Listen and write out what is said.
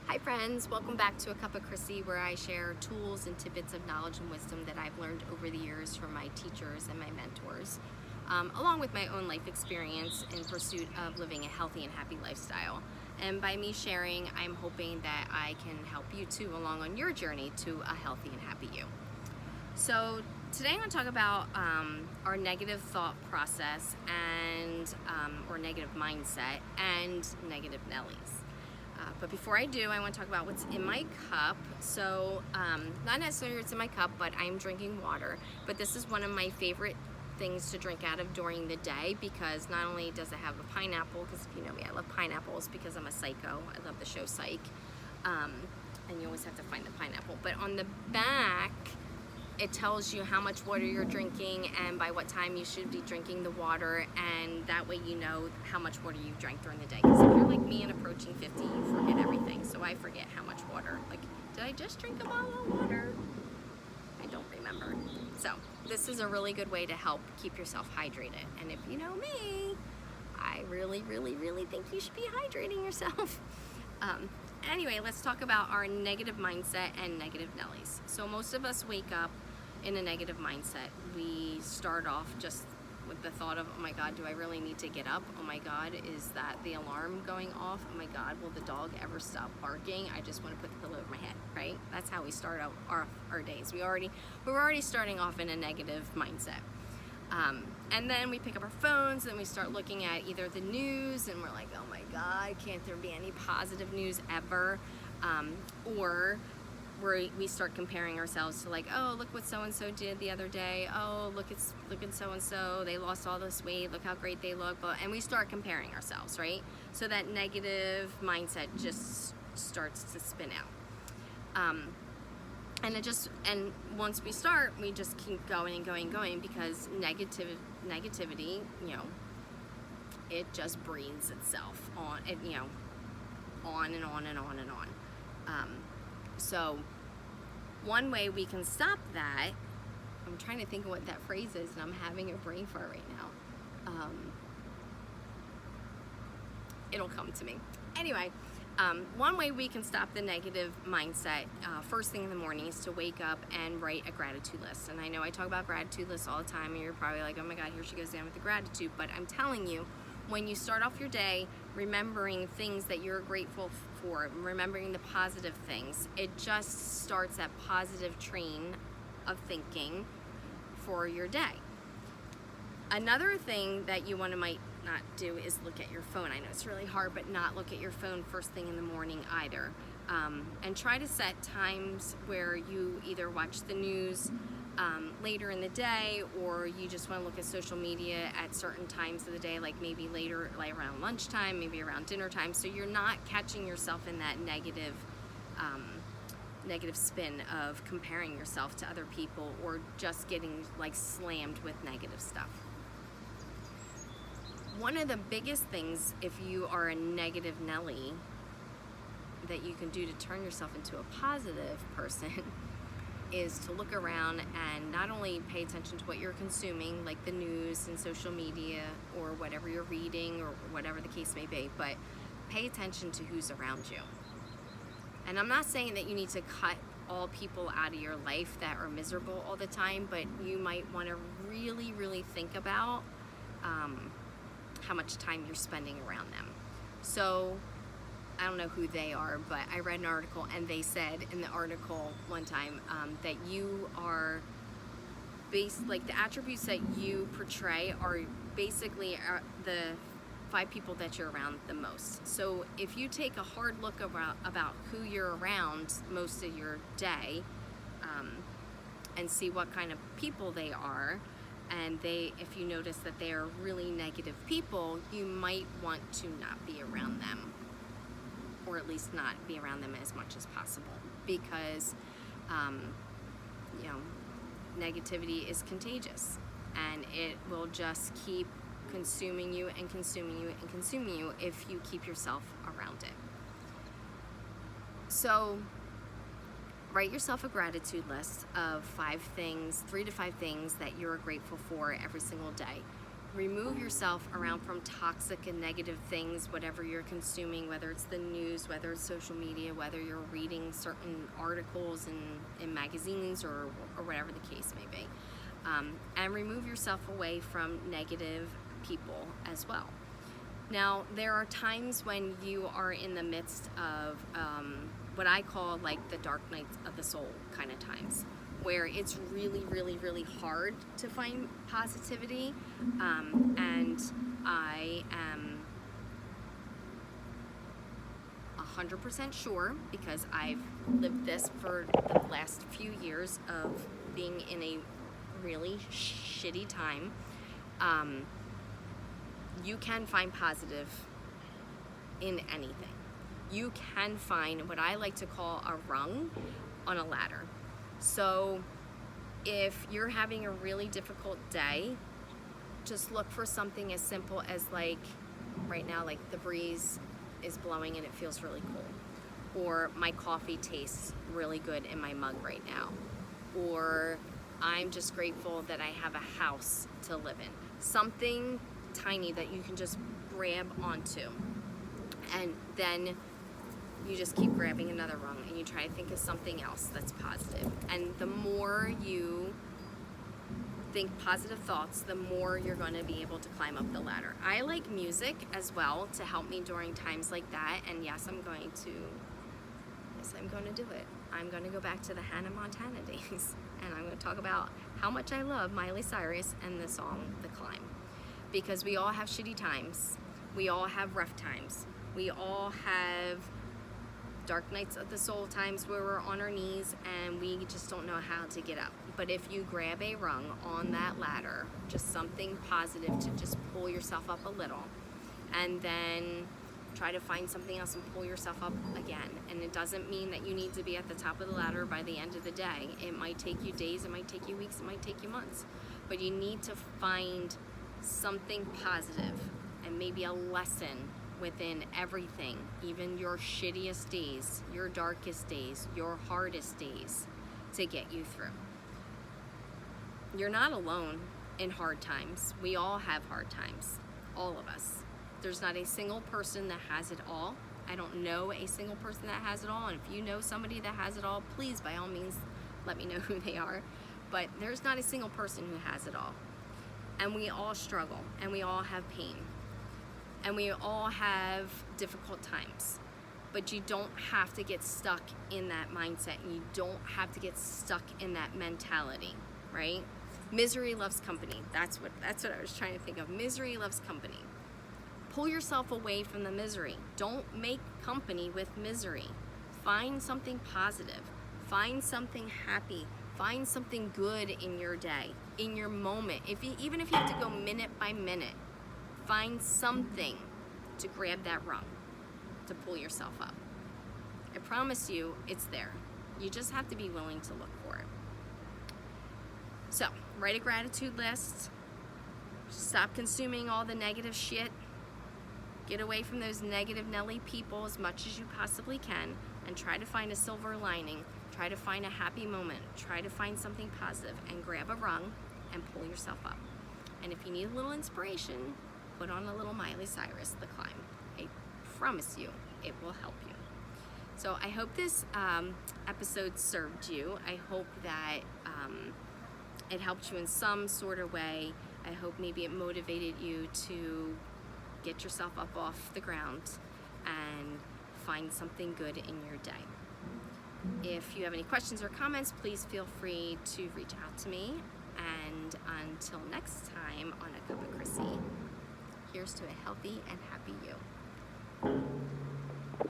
Hi friends, welcome back to A Cup of Chrissy, where I share tools and tidbits of knowledge and wisdom that I've learned over the years from my teachers and my mentors, along with my own life experience in pursuit of living a healthy and happy lifestyle. And by me sharing, I'm hoping that I can help you too along on your journey to a healthy and happy you. So today I'm going to talk about our negative thought process and or negative mindset and negative Nellies. But before I do, I want to talk about what's in my cup. So not necessarily what's in my cup, but I'm drinking water. But this is one of my favorite things to drink out of during the day, because not only does it have a pineapple, because if you know me, I love pineapples because I'm a psycho. I love the show Psych. And you always have to find the pineapple. But on the back, it tells you how much water you're drinking and by what time you should be drinking the water, and that way you know how much water you've drank during the day. Because if you're like me and approaching 50, you forget everything. So I forget how much water. Like, did I just drink a bottle of water? I don't remember. So this is a really good way to help keep yourself hydrated. And if you know me, I really think you should be hydrating yourself. Anyway, let's talk about our negative mindset and negative Nellies. So most of us wake up in a negative mindset. We start off just with the thought of, oh my God, do I really need to get up? Oh my God, is that the alarm going off? Oh my God, will the dog ever stop barking? I just want to put the pillow over my head, right? That's how we start out our days. We're already starting off in a negative mindset. And then we pick up our phones and we start looking at either the news and we're like, oh my God, can't there be any positive news ever? Or we start comparing ourselves to, like, oh, look what so-and-so did the other day. Oh, look at so-and-so, they lost all this weight, look how great they look. And we start comparing ourselves, right? So that negative mindset just starts to spin out. And once we start, we just keep going and going, because negativity, it just breeds itself on, on and on and on and on. So one way we can stop that, I'm trying to think of what that phrase is, and I'm having a brain fart right now. It'll come to me. Anyway, one way we can stop the negative mindset first thing in the morning is to wake up and write a gratitude list. And I know I talk about gratitude lists all the time, and you're probably like, oh my God, here she goes down with the gratitude. But I'm telling you, when you start off your day remembering things that you're grateful for, remembering the positive things, it just starts that positive train of thinking for your day. Another thing that you might not do is look at your phone. I know it's really hard, but not look at your phone first thing in the morning either. And try to set times where you either watch the news later in the day, or you just want to look at social media at certain times of the day, like maybe later, like around lunchtime, maybe around dinner time, so you're not catching yourself in that negative spin of comparing yourself to other people, or just getting like slammed with negative stuff. One of the biggest things, if you are a negative Nelly, that you can do to turn yourself into a positive person is to look around and not only pay attention to what you're consuming, like the news and social media or whatever you're reading or whatever the case may be, but pay attention to who's around you. And I'm not saying that you need to cut all people out of your life that are miserable all the time, but you might want to really think about how much time you're spending around them. So I don't know who they are, but I read an article, and they said in the article one time that you are like the attributes that you portray are basically the 5 people that you're around the most. So if you take a hard look about who you're around most of your day, and see what kind of people they are, and if you notice that they are really negative people, you might want to not be around them, or at least not be around them as much as possible, because negativity is contagious, and it will just keep consuming you and consuming you and consuming you if you keep yourself around it. So write yourself a gratitude list of 3 to 5 things that you're grateful for every single day. remove yourself around from toxic and negative things, whatever you're consuming, whether it's the news, whether it's social media, whether you're reading certain articles in magazines or whatever the case may be. And remove yourself away from negative people as well. Now, there are times when you are in the midst of what I call like the dark nights of the soul kind of times, where it's really, really, really hard to find positivity. And I am 100% sure, because I've lived this for the last few years of being in a really shitty time, you can find positive in anything. You can find what I like to call a rung on a ladder. So if you're having a really difficult day, just look for something as simple as, like, right now, like the breeze is blowing and it feels really cool. Or my coffee tastes really good in my mug right now. Or I'm just grateful that I have a house to live in. Something tiny that you can just grab onto. And then you just keep grabbing another rung and you try to think of something else that's positive. And the more you think positive thoughts, the more you're going to be able to climb up the ladder. I like music as well to help me during times like that. And yes, I'm going to do it. I'm going to go back to the Hannah Montana days, and I'm going to talk about how much I love Miley Cyrus and the song The Climb. Because we all have shitty times. We all have rough times. We all have dark nights of the soul times where we're on our knees and we just don't know how to get up. But if you grab a rung on that ladder, just something positive to just pull yourself up a little, and then try to find something else and pull yourself up again. And it doesn't mean that you need to be at the top of the ladder by the end of the day. It might take you days, it might take you weeks, it might take you months. But you need to find something positive and maybe a lesson within everything, even your shittiest days, your darkest days, your hardest days, to get you through. You're not alone in hard times. We all have hard times, all of us. There's not a single person that has it all. I don't know a single person that has it all, and if you know somebody that has it all, please, by all means, let me know who they are. But there's not a single person who has it all. And we all struggle, and we all have pain, and we all have difficult times. But you don't have to get stuck in that mindset, and you don't have to get stuck in that mentality, right? Misery loves company. That's what I was trying to think of. Misery loves company. Pull yourself away from the misery. Don't make company with misery. Find something positive. Find something happy. Find something good in your day, in your moment. Even if you have to go minute by minute, find something to grab that rung, to pull yourself up. I promise you, it's there. You just have to be willing to look for it. So, write a gratitude list. Stop consuming all the negative shit. Get away from those negative Nelly people as much as you possibly can, and try to find a silver lining. Try to find a happy moment. Try to find something positive and grab a rung and pull yourself up. And if you need a little inspiration, put on a little Miley Cyrus, The Climb. I promise you, it will help you. So I hope this episode served you. I hope that it helped you in some sort of way. I hope maybe it motivated you to get yourself up off the ground and find something good in your day. If you have any questions or comments, please feel free to reach out to me. And until next time on A Cup of Chrissy, here's to a healthy and happy you.